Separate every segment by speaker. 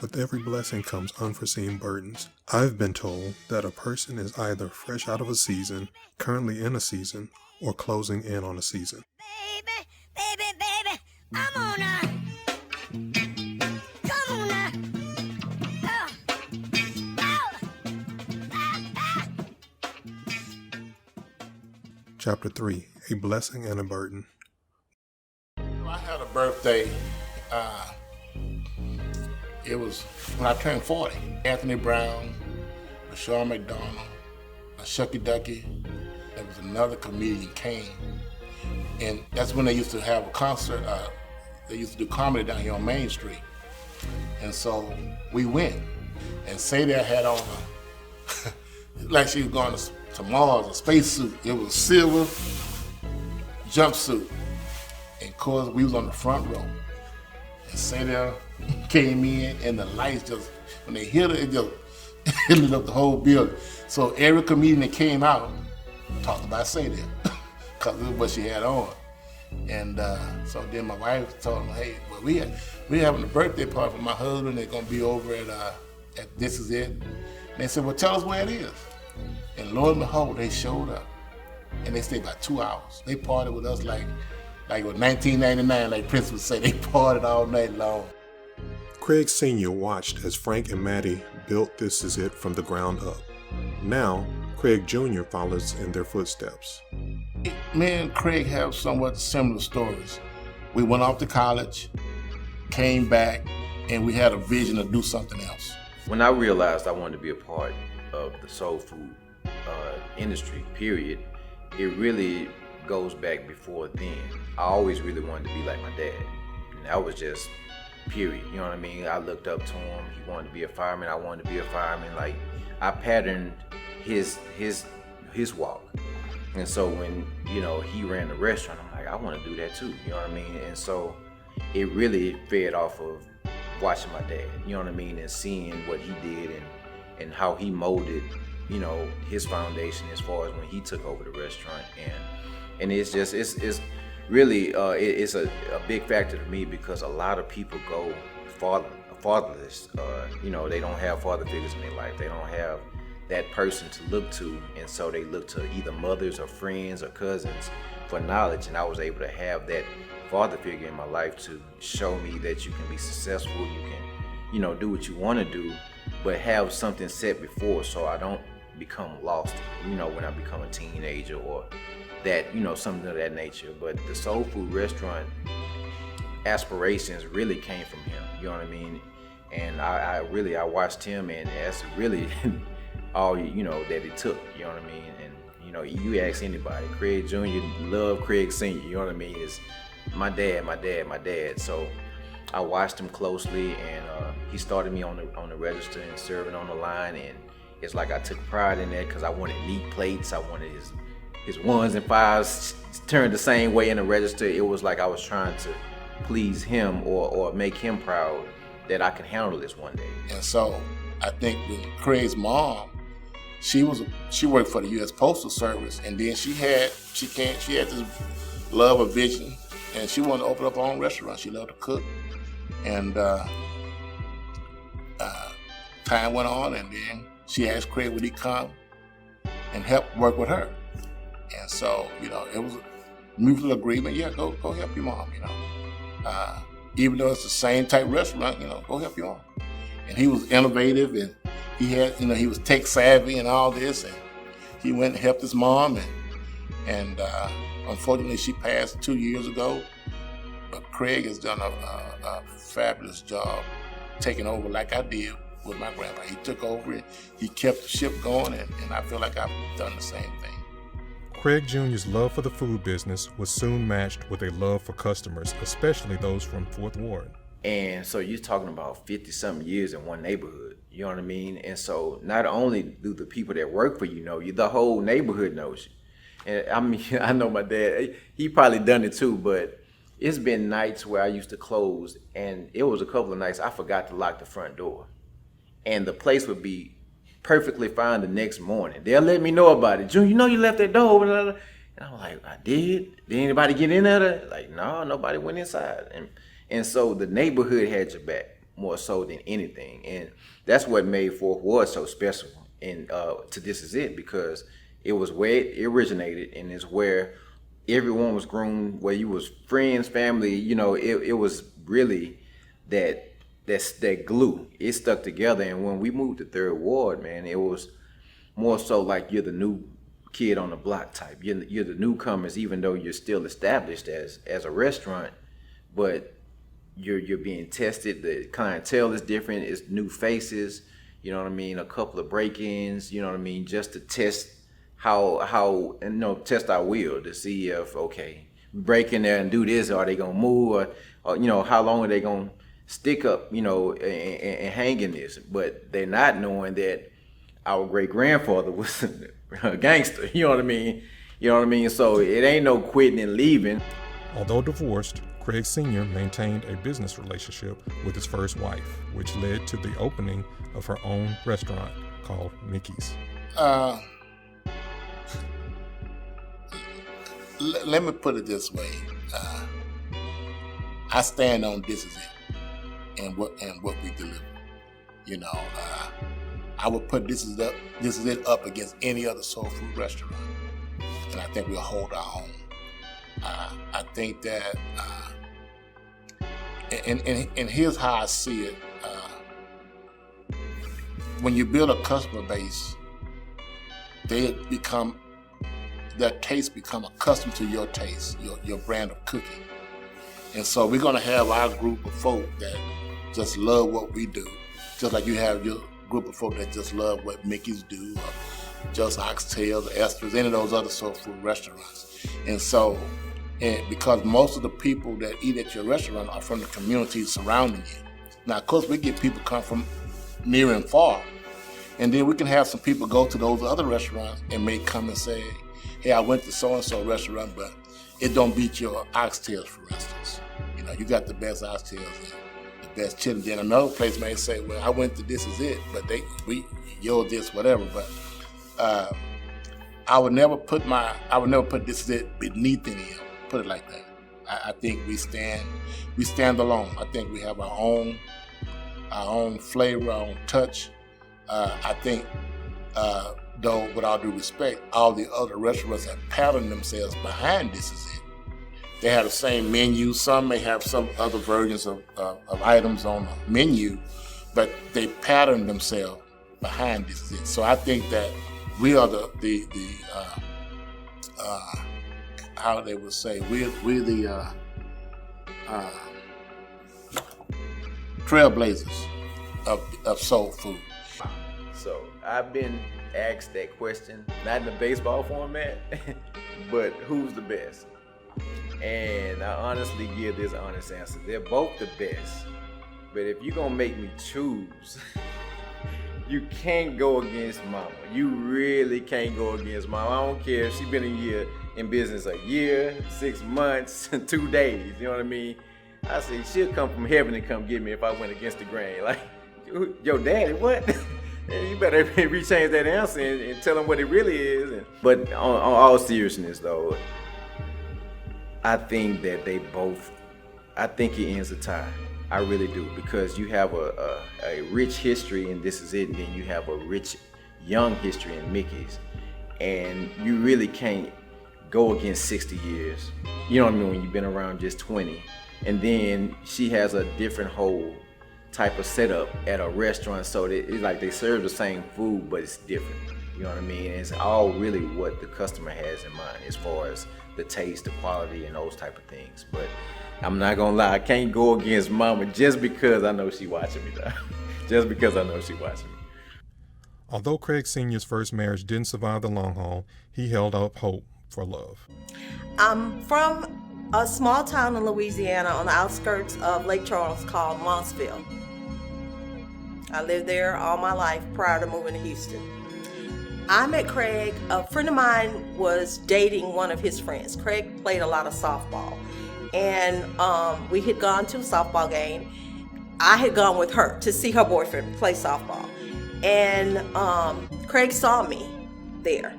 Speaker 1: With every blessing comes unforeseen burdens. I've been told that a person is either fresh out of a season, currently in a season, or closing in on a season.
Speaker 2: Baby, I'm on a... Come on now.
Speaker 1: Chapter 3, A Blessing and a Burden.
Speaker 3: I had a birthday, it was when I turned 40. Anthony Brown, Rashawn McDonald, Shucky Ducky, there was another comedian came. And that's when they used to have a concert, they used to do comedy down here on Main Street. And so we went, and Sadie had on like she was going to Mars, a spacesuit. It was a silver jumpsuit. And of course, we was on the front row. And Sadie came in, and the lights just, when they hit her, it just lit up the whole building. So every comedian that came out talked about Sadie, because this is what she had on. And so then my wife told me, hey, well, we're having a birthday party for my husband. They're gonna be over at This Is It. And they said, well, tell us where it is. And lo and behold, they showed up. And they stayed about 2 hours. They partied with us like it was 1999, like Prince would say. They partied all night long.
Speaker 1: Craig Sr. watched as Frank and Maddie built This Is It from the ground up. Now, Craig Jr. follows in their footsteps.
Speaker 3: Me and Craig have somewhat similar stories. We went off to college, came back, and we had a vision to do something else.
Speaker 4: When I realized I wanted to be a part of the soul food industry, period, it really goes back before then. I always really wanted to be like my dad. And that was just period. You know what I mean? I looked up to him. He wanted to be a fireman. I wanted to be a fireman. Like, I patterned his walk. And so when, you know, he ran the restaurant, I'm like, I want to do that too. You know what I mean? And so it really fed off of watching my dad, you know what I mean? And seeing what he did and how he molded, you know, his foundation as far as when he took over the restaurant. And it's just, it's really, it's a big factor to me, because a lot of people go fatherless. You know, they don't have father figures in their life. They don't have that person to look to, and so they look to either mothers or friends or cousins for knowledge. And I was able to have that father figure in my life to show me that you can be successful, you can, you know, do what you want to do, but have something set before, so I don't become lost, you know, when I become a teenager or that, you know, something of that nature. But the soul food restaurant aspirations really came from him, you know what I mean? And I watched him, and that's really all, you know, that it took, you know what I mean? And, you know, you ask anybody, Craig Jr. love Craig Sr., you know what I mean? It's my dad. So I watched him closely, and he started me on the register and serving on the line, and it's like I took pride in that, because I wanted neat plates. I wanted his ones and fives turned the same way in the register. It was like I was trying to please him or make him proud that I could handle this one day.
Speaker 3: And so I think with Craig's mom, she worked for the U.S. Postal Service, and then she had this love of vision, and she wanted to open up her own restaurant. She loved to cook, and time went on, and then she asked Craig would he come and help work with her. And so, you know, it was a mutual agreement. Yeah, go help your mom, you know. Even though it's the same type restaurant, you know, go help your mom. And he was innovative, and he had, you know, he was tech savvy and all this, and he went and helped his mom, and unfortunately she passed 2 years ago. But Craig has done a fabulous job taking over like I did with my grandpa. He took over it, he kept the ship going, and I feel like I've done the same thing.
Speaker 1: Craig Jr.'s love for the food business was soon matched with a love for customers, especially those from Fourth Ward.
Speaker 4: And so you're talking about 50-something years in one neighborhood, you know what I mean? And so not only do the people that work for you know you, the whole neighborhood knows you. And I mean, I know my dad, he probably done it too, but it's been nights where I used to close, and it was a couple of nights I forgot to lock the front door. And the place would be perfectly fine the next morning. They'll let me know about it. June, you know you left that door over there. And I'm like, I did? Did anybody get in there? Like, no, nobody went inside. And so the neighborhood had your back more so than anything. And that's what made Fourth Ward so special. And to This Is It, because it was where it originated, and it's where everyone was groomed, where you was friends, family, you know, it was really that glue. It stuck together. And when we moved to Third Ward, man, it was more so like you're the new kid on the block type. You're the newcomers, even though you're still established as a restaurant, but you're being tested. The clientele is different. It's new faces, you know what I mean? A couple of break-ins, you know what I mean? Just to test test our will to see if, okay, break in there and do this, or are they gonna move, or you know, how long are they gonna stick up, you know, and hang in this? But they're not knowing that our great grandfather was a gangster, you know what I mean? You know what I mean? So it ain't no quitting and leaving.
Speaker 1: Although divorced, Craig Sr. maintained a business relationship with his first wife, which led to the opening of her own restaurant called Mickey's.
Speaker 3: Let me put it this way. I stand on This Is It and what we deliver. You know, I would put This Is It up against any other soul food restaurant, and I think we'll hold our own. I think that, and here's how I see it. When you build a customer base, their taste become accustomed to your taste, your brand of cooking. And so we're gonna have our group of folk that just love what we do, just like you have your group of folk that just love what Mickey's do, or just Oxtails, or Esther's, any of those other soul food restaurants. And so, because most of the people that eat at your restaurant are from the communities surrounding you. Now, of course, we get people come from near and far, and then we can have some people go to those other restaurants and may come and say, hey, I went to so-and-so restaurant, but it don't beat your Oxtails, for instance. You know, you got the best Oxtails and the best chili. Then another place may say, well, I went to This Is It, but you're this, whatever. But I would never put This Is It beneath any of them, put it like that. I think we stand alone. I think we have our own flavor, our own touch. I think, though, with all due respect, all the other restaurants have patterned themselves behind This Is It. They have the same menu. Some may have some other versions of items on the menu, but they pattern themselves behind This Is It. So I think that we are the how they would say, we're the trailblazers of soul food.
Speaker 4: So I've been asked that question, not in the baseball format, but who's the best? And I honestly give this honest answer. They're both the best. But if you're gonna make me choose, you can't go against Mama. You really can't go against Mama. I don't care if she's been in business a year, 6 months, 2 days, you know what I mean? I say she'll come from heaven and come get me if I went against the grain. Like, your daddy, what? You better rechange that answer and tell them what it really is. But on all seriousness, though, I think that I think it ends a tie. I really do, because you have a rich history and This Is It, and then you have a rich young history in Mickey's, and you really can't go against 60 years. You know what I mean? When you've been around just 20, and then she has a different whole type of setup at a restaurant, so that it's like they serve the same food, but it's different. You know what I mean? And it's all really what the customer has in mind as far as the taste, the quality, and those type of things. But I'm not gonna lie, I can't go against mama just because I know she watching me though. Just because I know she watching me.
Speaker 1: Although Craig Sr.'s first marriage didn't survive the long haul, he held out hope for love.
Speaker 5: I'm from a small town in Louisiana on the outskirts of Lake Charles called Mossville. I lived there all my life prior to moving to Houston. I met Craig. A friend of mine was dating one of his friends. Craig played a lot of softball. And we had gone to a softball game. I had gone with her to see her boyfriend play softball. And Craig saw me there.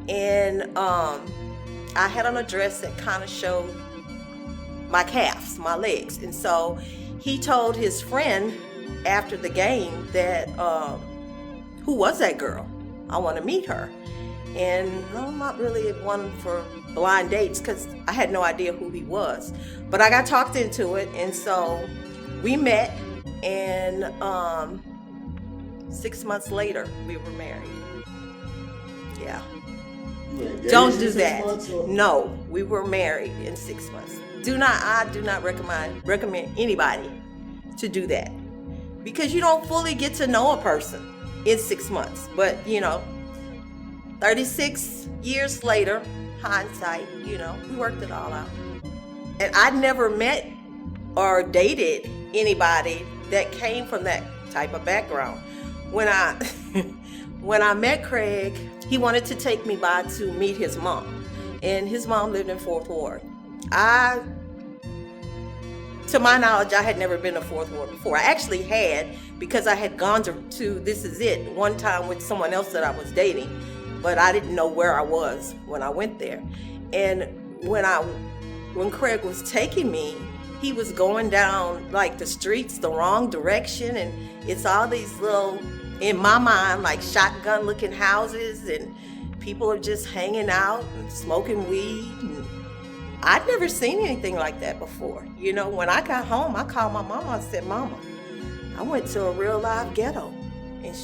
Speaker 5: And I had on a dress that kind of showed my calves, my legs. And so he told his friend after the game that, who was that girl? I want to meet her. And I'm not really one for blind dates because I had no idea who he was. But I got talked into it, and so we met, and 6 months later, we were married. Yeah. Don't do that. No, we were married in 6 months. I do not recommend anybody to do that because you don't fully get to know a person in 6 months. But 36 years later, hindsight, we worked it all out. And I'd never met or dated anybody that came from that type of background. When I met Craig, he wanted to take me by to meet his mom. And his mom lived in Fourth Ward. To my knowledge, I had never been to Fourth Ward before. I actually had, because I had gone to This Is It one time with someone else that I was dating, but I didn't know where I was when I went there. And when Craig was taking me, he was going down like the streets the wrong direction, and it's all these little, in my mind, like shotgun looking houses, and people are just hanging out and smoking weed. And I'd never seen anything like that before. When I got home, I called my mama. I said, Mama, I went to a real live ghetto. And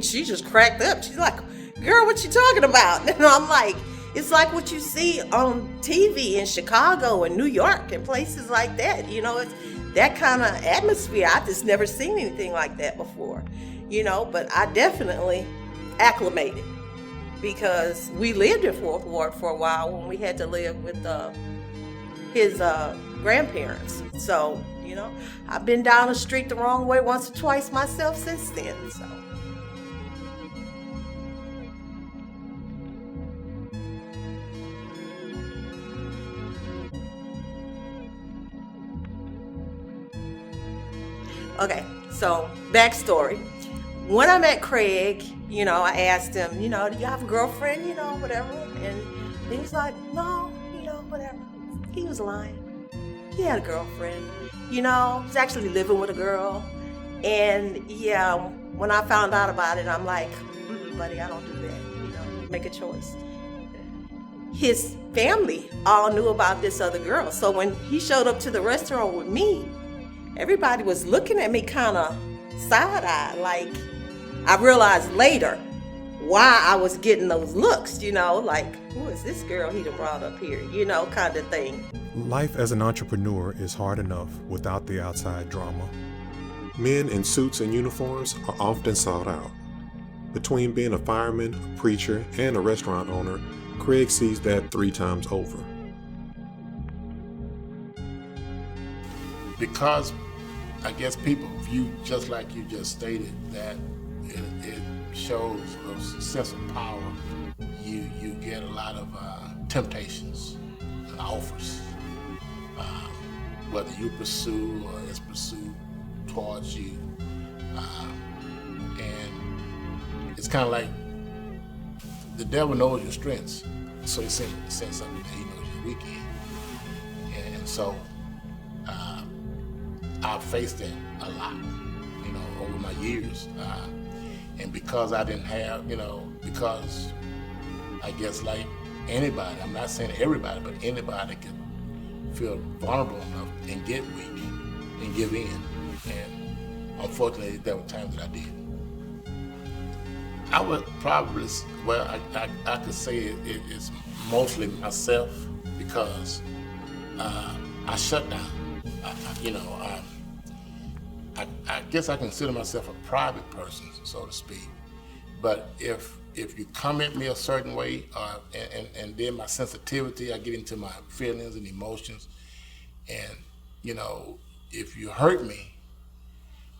Speaker 5: she just cracked up. She's like, girl, what you talking about? And I'm like, it's like what you see on TV in Chicago and New York and places like that. It's that kind of atmosphere. I just never seen anything like that before. But I definitely acclimated because we lived in Fourth Ward for a while when we had to live with his grandparents. So, I've been down the street the wrong way once or twice myself since then. So. Okay, so backstory. When I met Craig, I asked him, do you have a girlfriend, whatever? And he was like, no, whatever. He was lying. He had a girlfriend. He was actually living with a girl. And yeah, when I found out about it, I'm like, buddy, I don't do that. Make a choice. His family all knew about this other girl. So when he showed up to the restaurant with me, everybody was looking at me kind of side-eyed. Like, I realized later why I was getting those looks, like, who is this girl he done brought up here, kind of thing.
Speaker 1: Life as an entrepreneur is hard enough without the outside drama. Men in suits and uniforms are often sought out. Between being a fireman, a preacher, and a restaurant owner, Craig sees that 3 times over.
Speaker 3: Because I guess people view, just like you just stated, that it shows a sense of power. You get a lot of temptations and offers, whether you pursue or it's pursued towards you. And it's kind of like the devil knows your strengths, so he sends something that he knows you're weak in. And so I've faced it a lot, over my years. And because I didn't have, because I guess like anybody, I'm not saying everybody, but anybody can feel vulnerable enough and get weak and give in. And unfortunately, there were times that I did. I would probably, I could say it's mostly myself because I shut down. I guess I consider myself a private person, so to speak. But if you come at me a certain way, and then my sensitivity, I get into my feelings and emotions, and if you hurt me,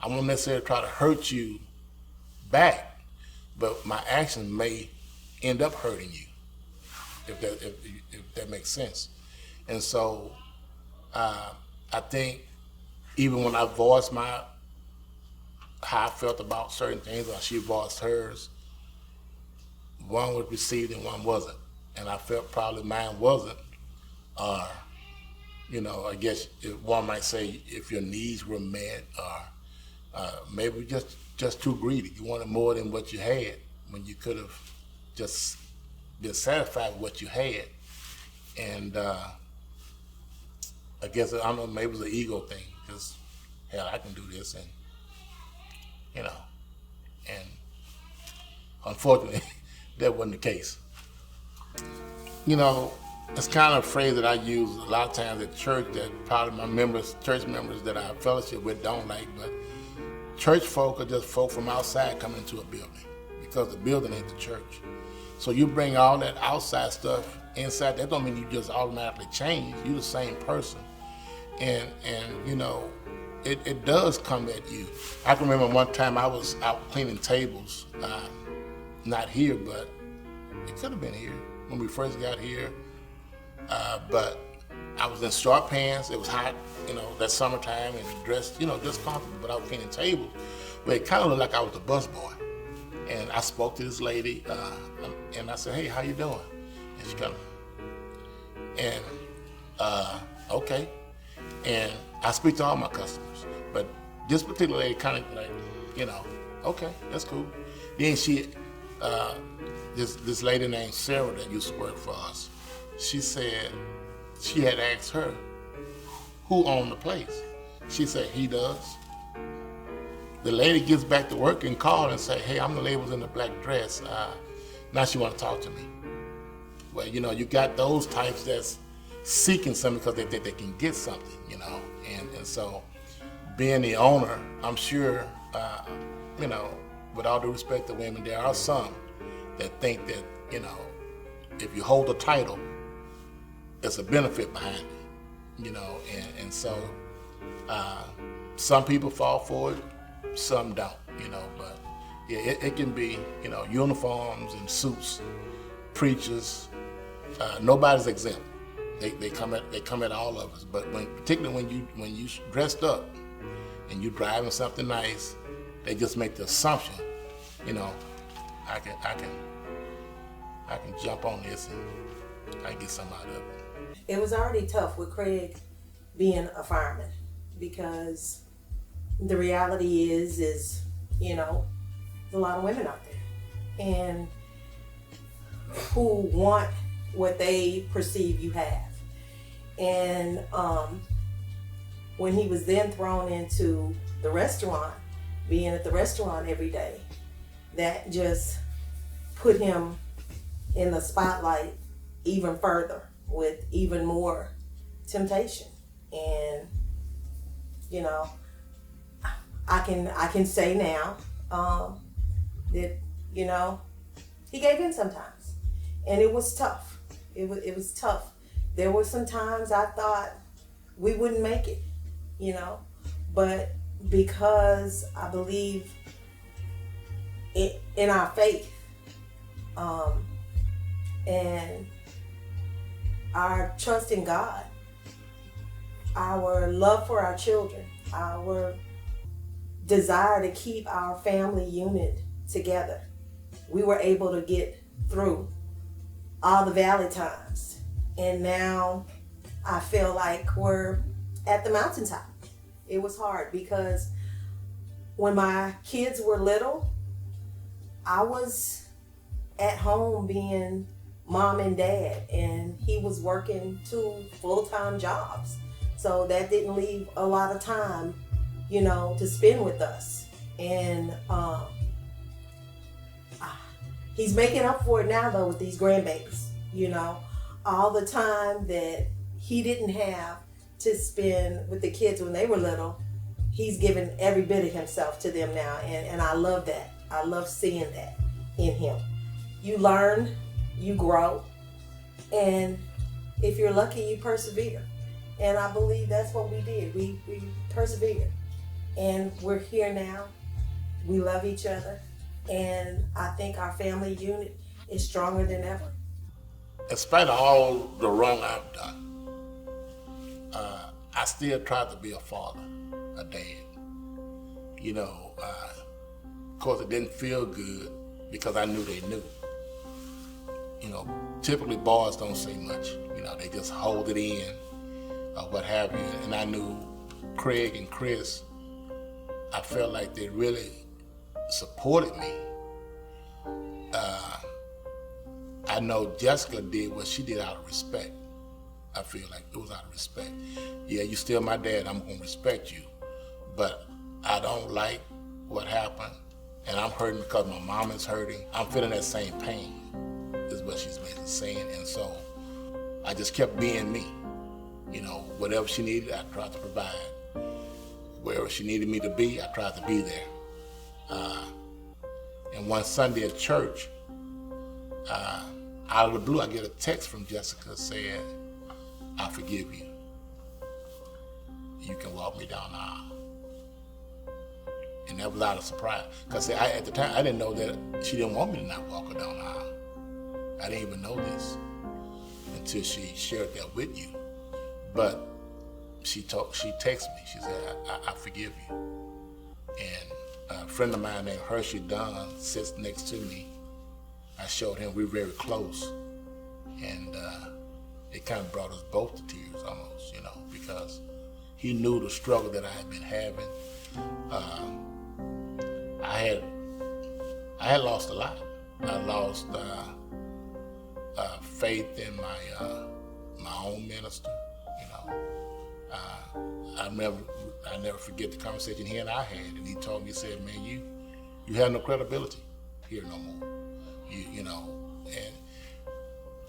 Speaker 3: I won't necessarily try to hurt you back, but my actions may end up hurting you, if that makes sense. And so I think even when I voiced how I felt about certain things, or she voiced hers, one was received and one wasn't. And I felt probably mine wasn't. I guess one might say if your needs were met, or maybe just too greedy. You wanted more than what you had when you could have just been satisfied with what you had. And I guess, I don't know, maybe it was an ego thing, because hell, I can do this, and unfortunately, that wasn't the case. It's kind of a phrase that I use a lot of times at church that probably my church members that I fellowship with don't like, but church folk are just folk from outside coming into a building, because the building ain't the church. So you bring all that outside stuff inside, that don't mean you just automatically change. You're the same person. And it does come at you. I can remember one time I was out cleaning tables, not here, but it could have been here when we first got here. But I was in short pants, it was hot, that summertime, and dressed, just comfortable, but I was cleaning tables. But it kind of looked like I was a busboy. And I spoke to this lady, and I said, "Hey, how you doing?" And she kind of, okay. And I speak to all my customers, but this particular lady kind of like, okay, that's cool. Then she, this lady named Sarah that used to work for us, she said, she had asked her, who owned the place? She said, he does. The lady gets back to work and called and say, "Hey, I'm the lady who's in the black dress. Now she want to talk to me." Well, you got those types that's seeking something because they think they can get something, and so being the owner, I'm sure, with all due respect to women, there are some that think that, if you hold a title, there's a benefit behind it, and so some people fall for it, some don't, but yeah, it can be, uniforms and suits, preachers, nobody's exempt. They come at all of us, but particularly when you dressed up and you driving something nice, they just make the assumption, I can jump on this and I get something out of it.
Speaker 5: It was already tough with Craig being a fireman, because the reality is there's a lot of women out there and who want what they perceive you have. And when he was then thrown into the restaurant, being at the restaurant every day, that just put him in the spotlight even further, with even more temptation. And I can say now that he gave in sometimes, and it was tough. It was tough. There were some times I thought we wouldn't make it, but because I believe in our faith, and our trust in God, our love for our children, our desire to keep our family unit together, we were able to get through all the valley times. And now I feel like we're at the mountaintop. It was hard because when my kids were little, I was at home being mom and dad, and he was working 2 full-time jobs. So that didn't leave a lot of time, to spend with us. And he's making up for it now, though, with these grandbabies. All the time that he didn't have to spend with the kids when they were little, he's given every bit of himself to them now. And I love that. I love seeing that in him. You learn, you grow, and if you're lucky, you persevere. And I believe that's what we did. We persevered. And we're here now. We love each other. And I think our family unit is stronger than ever.
Speaker 3: In spite of all the wrong I've done, I still tried to be a father, a dad. You know, of course it didn't feel good because I knew they knew. You know, typically boys don't say much. You know, they just hold it in or what have you. And I knew Craig and Chris, I felt like they really supported me. I know Jessica did what she did out of respect. I feel like it was out of respect. Yeah, you still my dad, I'm gonna respect you. But I don't like what happened, and I'm hurting because my mom is hurting. I'm feeling that same pain, is what she's basically saying. And so I just kept being me. You know, whatever she needed, I tried to provide. Wherever she needed me to be, I tried to be there. And one Sunday at church, out of the blue, I get a text from Jessica saying, I forgive you. You can walk me down the aisle. And that was out of surprise. Because at the time, I didn't know that she didn't want me to not walk her down the aisle. I didn't even know this until she shared that with you. But she texted me. She said, I forgive you. And a friend of mine named Hershey Dunn sits next to me. I showed him we were very close. And it kind of brought us both to tears almost, you know, because he knew the struggle that I had been having. I had lost a lot. I lost faith in my own minister, you know. I never forget the conversation he and I had, and he told me, he said, man, you have no credibility here no more. You know, and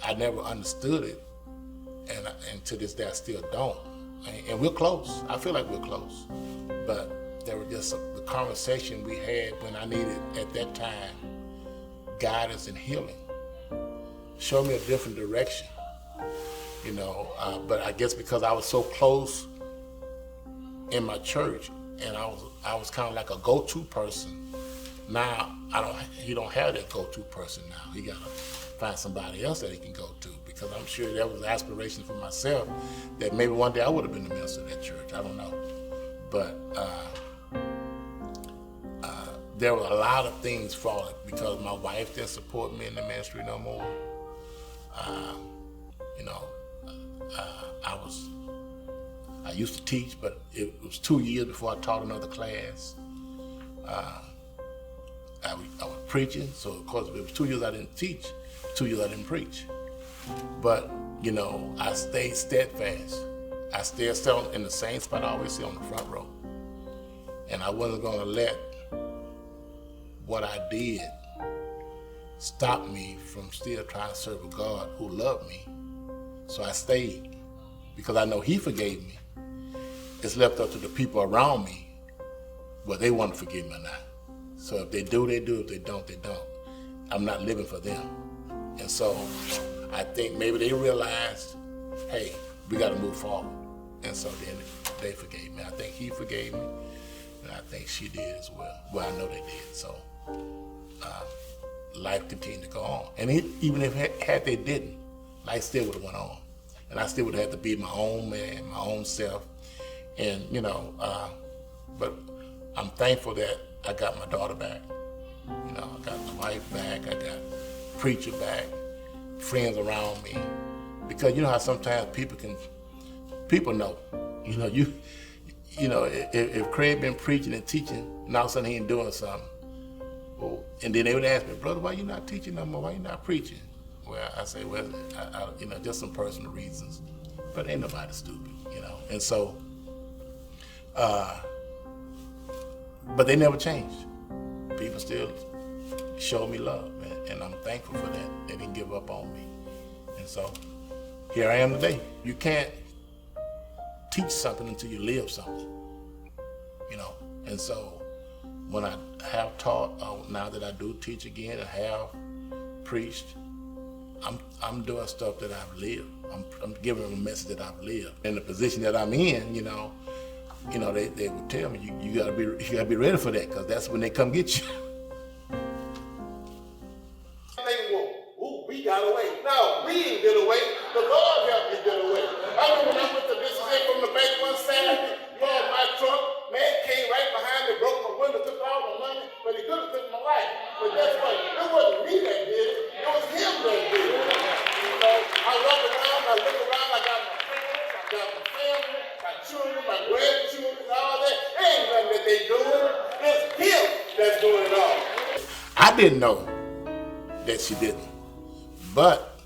Speaker 3: I never understood it, and to this day I still don't. And we're close. I feel like we're close, but there were just the conversation we had when I needed at that time guidance and healing. Show me a different direction, you know. But I guess because I was so close in my church, and I was kind of like a go-to person. Now he don't have that go-to person now. He gotta find somebody else that he can go to, because I'm sure that was aspiration for myself that maybe one day I would have been the minister of that church. I don't know, but there were a lot of things falling because my wife didn't support me in the ministry no more. You know, I used to teach, but it was 2 years before I taught another class. I was preaching, so of course it was 2 years I didn't teach, 2 years I didn't preach. But, you know, I stayed steadfast. I still sat in the same spot I always sit, on the front row. And I wasn't gonna let what I did stop me from still trying to serve a God who loved me. So I stayed, because I know he forgave me. It's left up to the people around me whether they want to forgive me or not. So if they do, they do. If they don't, they don't. I'm not living for them. And so I think maybe they realized, hey, we got to move forward. And so then they forgave me. I think he forgave me, and I think she did as well. Well, I know they did. So life continued to go on. And even if had they didn't, life still would have went on. And I still would have had to be my own man, my own self. And, you know, but I'm thankful that I got my daughter back. You know, I got my wife back, I got preacher back, friends around me. Because you know how sometimes people know. You know, if Craig been preaching and teaching, and all of a sudden he ain't doing something. Well, and then they would ask me, brother, why you not teaching no more? Why you not preaching? Well, I say, well, you know, just some personal reasons. But ain't nobody stupid, you know. And so, but they never changed. People still show me love, and I'm thankful for that. They didn't give up on me. And so, here I am today. You can't teach something until you live something, you know. And so when I have taught, now that I do teach again and have preached, I'm doing stuff that I've lived. I'm giving them a message that I've lived. In the position that I'm in, you know, they would tell me you gotta be ready for that, because that's when they come get you. We got away. No, we ain't get away. The Lord helped me get away. I remember when I went to this thing from the bank one Saturday, man, my truck, man came right behind me, broke my window, took all my money, but he could have took my life. But guess what? It wasn't me that did it. It was him that did it. You know, I walk around, I look around, I got my friends, I got my family, my children, my grandchildren, all that. There ain't nothing that they doing. It's him that's doing it all. I didn't know that she didn't. But,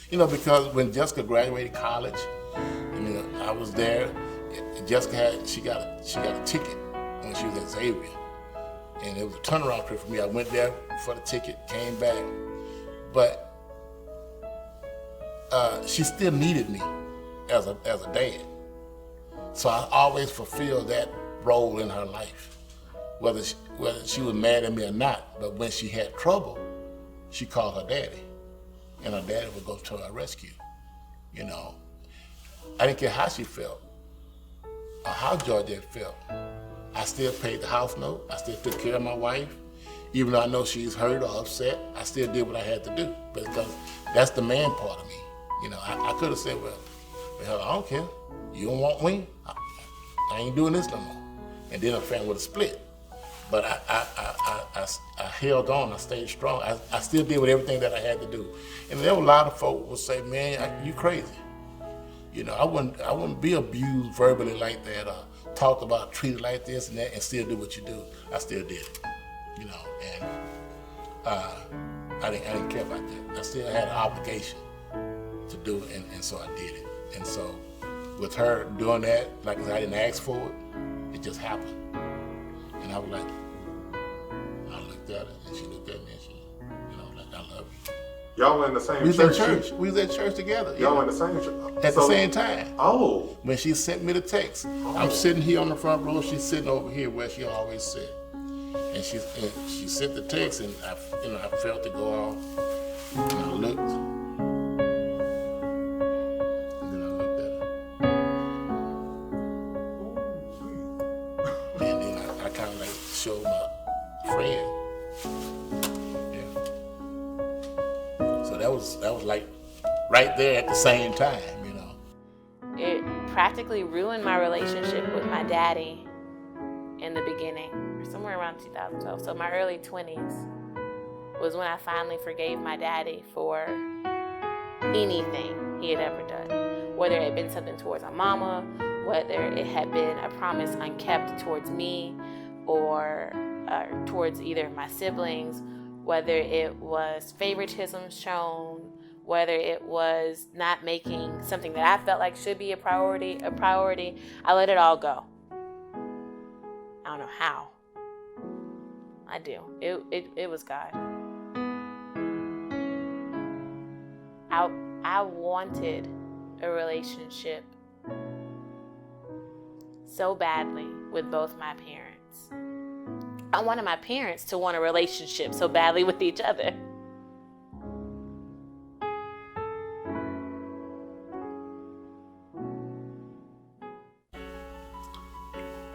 Speaker 3: you know, because when Jessica graduated college, I mean, I was there. Jessica got a ticket when she was at Xavier, and it was a turnaround trip for me. I went there for the ticket, came back, but she still needed me as a dad. So I always fulfilled that role in her life, whether she was mad at me or not. But when she had trouble, she called her daddy. And her daddy would go to her rescue, you know. I didn't care how she felt or how Georgette felt. I still paid the house note. I still took care of my wife. Even though I know she's hurt or upset, I still did what I had to do, because that's the man part of me. You know, I could have said, well, hell, I don't care. You don't want me? I ain't doing this no more. And then our family would have split. But I held on, I stayed strong. I still did with everything that I had to do. And there were a lot of folk who would say, man, you crazy. You know, I wouldn't be abused verbally like that, or talked about, treated like this and that, and still do what you do. I still did it, you know, and I didn't care about that. I still had an obligation to do it, and so I did it. And so with her doing that, like I said, I didn't ask for it, it just happened. And I was like, I looked at her, and she looked at me, and she, you know, like, I love you.
Speaker 1: Y'all were in the same
Speaker 3: We was
Speaker 1: church?
Speaker 3: at church. We was at church together.
Speaker 1: Y'all were in the same church?
Speaker 3: At the same time.
Speaker 1: Oh.
Speaker 3: When she sent me the text, I'm sitting here on the front row, she's sitting over here where she always sit. And she sent the text, and I felt it go off, and I looked. And then I looked at her. And then I kind of like showed my friend. Yeah. So that was like right there at the same time, you know.
Speaker 6: It practically ruined my relationship with my daddy in the beginning, somewhere around 2012. So my early 20s was when I finally forgave my daddy for anything he had ever done. Whether it had been something towards my mama, whether it had been a promise unkept towards me, or towards either of my siblings, whether it was favoritism shown, whether it was not making something that I felt like should be a priority. I let it all go. I don't know how. I do. It was God. I wanted a relationship so badly with both my parents. I wanted my parents to want a relationship so badly with each other.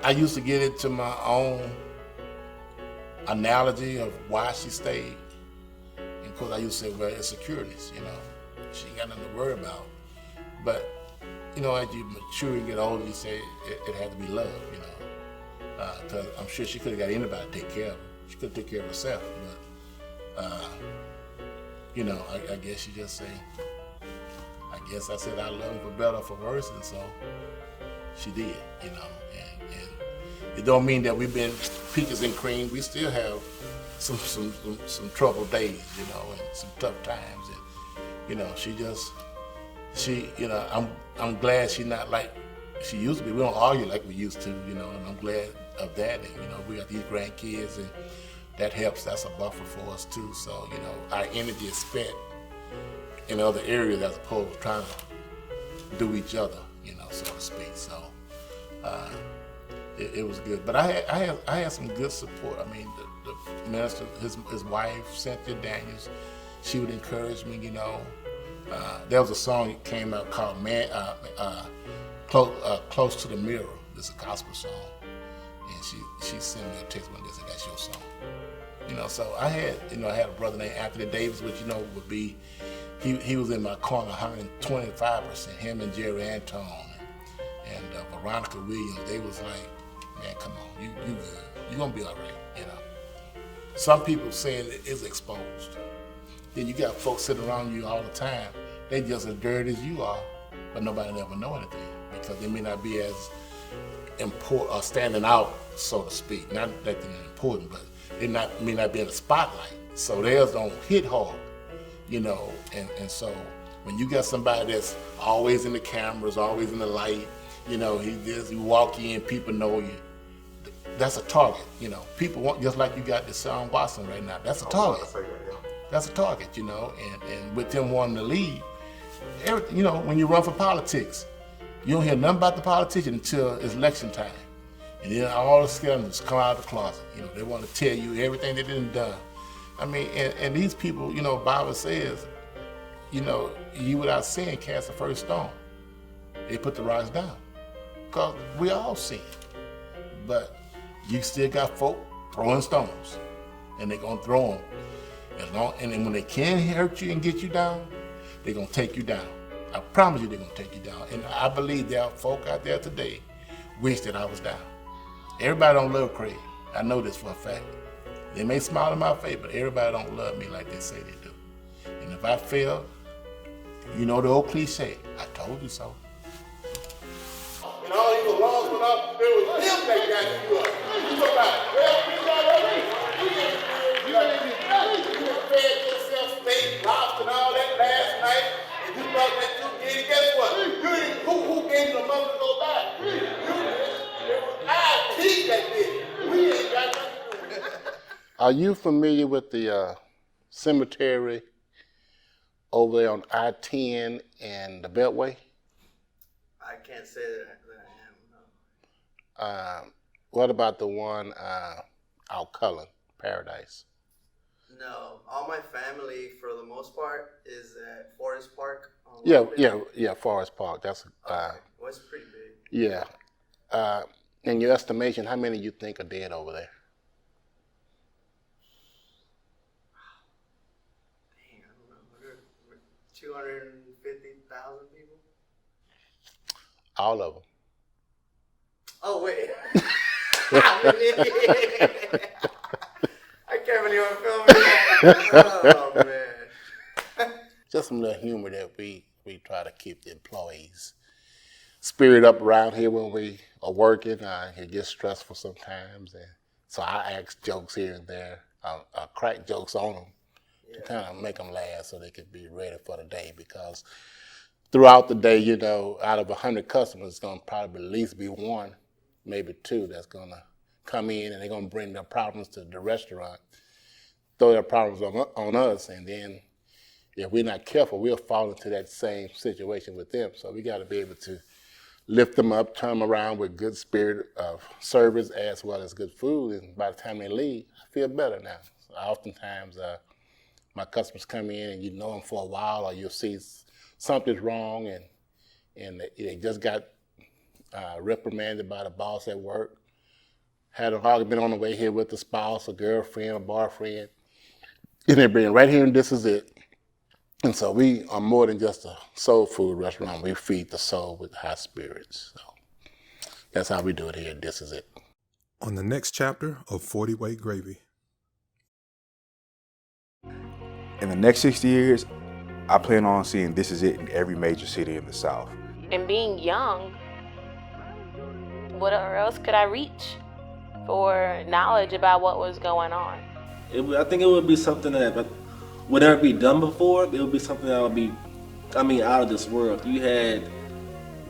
Speaker 3: I used to get into my own analogy of why she stayed. And of course, I used to say, well, it's securities, you know. She ain't got nothing to worry about. But, you know, as you mature and get older, you say it had to be love, you know. Because I'm sure she could have got anybody to take care of her. She could have taken care of herself. But, you know, I guess she just say, I guess I said I love her for better or for worse, and so she did, you know. And it don't mean that we've been peaches and cream. We still have some troubled days, you know, and some tough times. And you know, she, you know, I'm glad she's not like she used to be. We don't argue like we used to, you know, and I'm glad of that. And you know, we got these grandkids, and that helps. That's a buffer for us too. So you know, our energy is spent in other areas as opposed to trying to do each other. so to speak. So it was good. But I had some good support. I mean, the minister, his wife, Cynthia Daniels, she would encourage me. There was a song that came out called Close to the Mirror. It's a gospel song. And she sent me a text when they said, that's your song. So I had a brother named Anthony Davis, which would be, he was in my corner 125%, him and Jerry Antone and Veronica Williams. They was like, man, come on, you good. You're gonna be all right, Some people saying it's exposed. Then you got folks sitting around you all the time. They just as dirty as you are, but nobody never know anything because they may not be as important or standing out, so to speak. Not that they're important, but they may not be in the spotlight. So theirs don't hit hard, and so when you got somebody that's always in the cameras, always in the light, you walk in, people know you. That's a target, People want, just like you got Deshaun Watson right now. That's a target. That's a target, and with them wanting to lead, everything, when you run for politics, you don't hear nothing about the politician until it's election time. And then all the skeletons come out of the closet. They want to tell you everything they didn't done. I mean, and these people, Bible says, you without sin cast the first stone. They put the rocks down. Because we all sin. But you still got folk throwing stones. And they're going to throw them. And then when they can hurt you and get you down, they're going to take you down. I promise you they're going to take you down. And I believe there are folk out there today wish that I was down. Everybody don't love Craig. I know this for a fact. They may smile in my face, but everybody don't love me like they say they do. And if I fail, the old cliche, I told you so. And all these alarms went up, it was him that got you up. You go back, you fed yourself steak, lobster, and all that last night, and you thought that you did. Guess what? Who gave you the money to go back? You did. It was IT that did it. We ain't got nothing to do with it. Are you familiar with the cemetery over there on I-10 and the Beltway?
Speaker 7: I can't say that I am, no.
Speaker 3: What about the one out Cullen, Paradise?
Speaker 7: No, all my family, for the most part, is at Forest Park.
Speaker 3: Yeah, Forest Park. That's
Speaker 7: well, it's pretty big.
Speaker 3: Yeah. In your estimation, how many you think are dead over there?
Speaker 7: Dang, I don't know. 250,000 people?
Speaker 3: All of them.
Speaker 7: Oh, wait. I'm an idiot. I can't believe I'm filming that. Oh, man.
Speaker 3: Just some little humor that we try to keep the employees' spirit up around here when we are working. It gets stressful sometimes, and so I ask jokes here and there, crack jokes on them to kind of make them laugh so they can be ready for the day. Because throughout the day, out of 100 customers, it's going to probably at least be one, maybe two that's going to come in and they're going to bring their problems to the restaurant, throw their problems on us, and then if we're not careful, we'll fall into that same situation with them. So we got to be able to lift them up, turn them around with good spirit of service as well as good food, and by the time they leave, I feel better now. So oftentimes, my customers come in and you know them for a while, or you'll see something's wrong, and they just got reprimanded by the boss at work, had an argument on the way here with the spouse, a girlfriend, a boyfriend, and they bring right here and this is it. And so we are more than just a soul food restaurant. We feed the soul with high spirits. So that's how we do it here. This is it.
Speaker 1: On the next chapter of 40-Weight Gravy.
Speaker 8: In the next 60 years, I plan on seeing This Is It in every major city in the South.
Speaker 6: And being young, what else could I reach for knowledge about what was going on?
Speaker 9: I think it would be something that would never be done before. It would be something that would be, out of this world. You had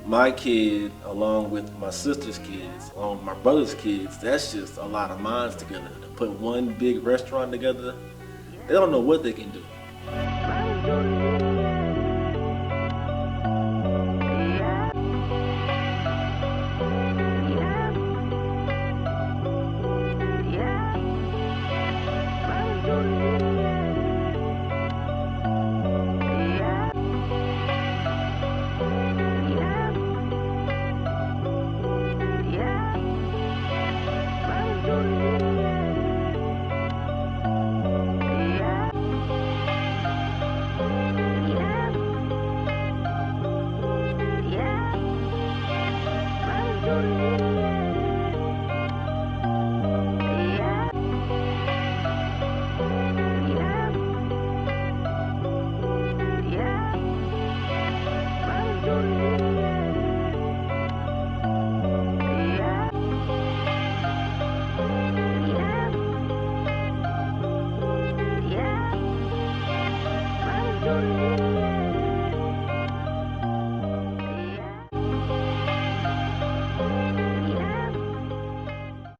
Speaker 9: my kid along with my sister's kids, along with my brother's kids. That's just a lot of minds together. To put one big restaurant together, they don't know what they can do.